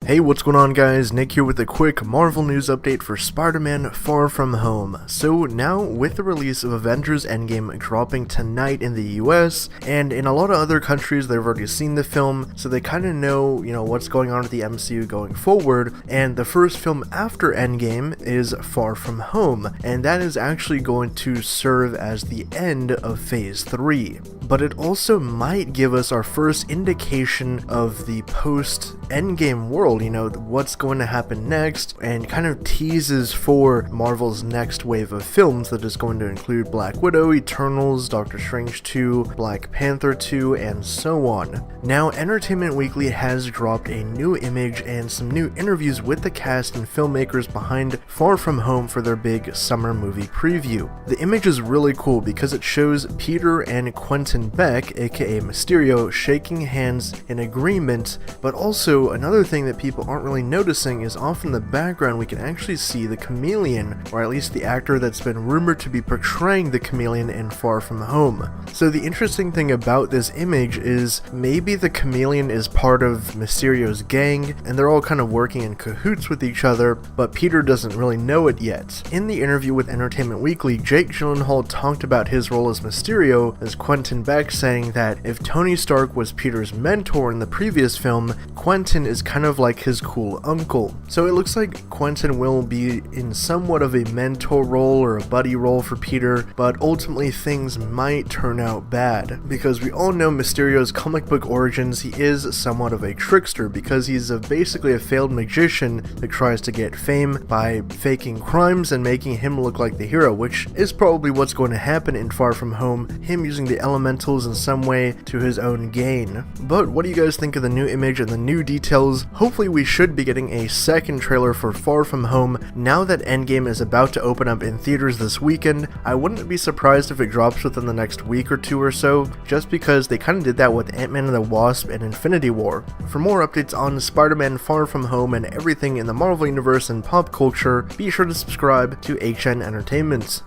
Hey, what's going on guys? Nick here with a quick Marvel news update for Spider-Man Far From Home. So now, with the release of Avengers Endgame dropping tonight in the US, and in a lot of other countries they've already seen the film, so they kind of know, what's going on with the MCU going forward, and the first film after Endgame is Far From Home, and that is actually going to serve as the end of Phase 3. But it also might give us our first indication of the post-Endgame world, what's going to happen next, and kind of teases for Marvel's next wave of films that is going to include Black Widow, Eternals, Doctor Strange 2, Black Panther 2, and so on. Now, Entertainment Weekly has dropped a new image and some new interviews with the cast and filmmakers behind Far From Home for their big summer movie preview. The image is really cool because it shows Peter and Quentin Beck, aka Mysterio, shaking hands in agreement, but also another thing that people aren't really noticing is off in the background we can actually see the Chameleon, or at least the actor that's been rumored to be portraying the Chameleon in Far From Home. So the interesting thing about this image is maybe the Chameleon is part of Mysterio's gang, and they're all kind of working in cahoots with each other, but Peter doesn't really know it yet. In the interview with Entertainment Weekly, Jake Gyllenhaal talked about his role as Mysterio, as Quentin Beck saying that if Tony Stark was Peter's mentor in the previous film, Quentin is kind of like his cool uncle. So it looks like Quentin will be in somewhat of a mentor role or a buddy role for Peter, but ultimately things might turn out bad, because we all know Mysterio's comic book origins. He is somewhat of a trickster because he's basically a failed magician that tries to get fame by faking crimes and making him look like the hero, which is probably what's going to happen in Far From Home, him using the elementals in some way to his own gain. But what do you guys think of the new image and the new details? Hopefully we should be getting a second trailer for Far From Home now that Endgame is about to open up in theaters this weekend. I wouldn't be surprised if it drops within the next week or two or so, just because they kind of did that with Ant-Man and the Wasp and Infinity War. For more updates on Spider-Man Far From Home and everything in the Marvel Universe and pop culture, be sure to subscribe to HN Entertainment.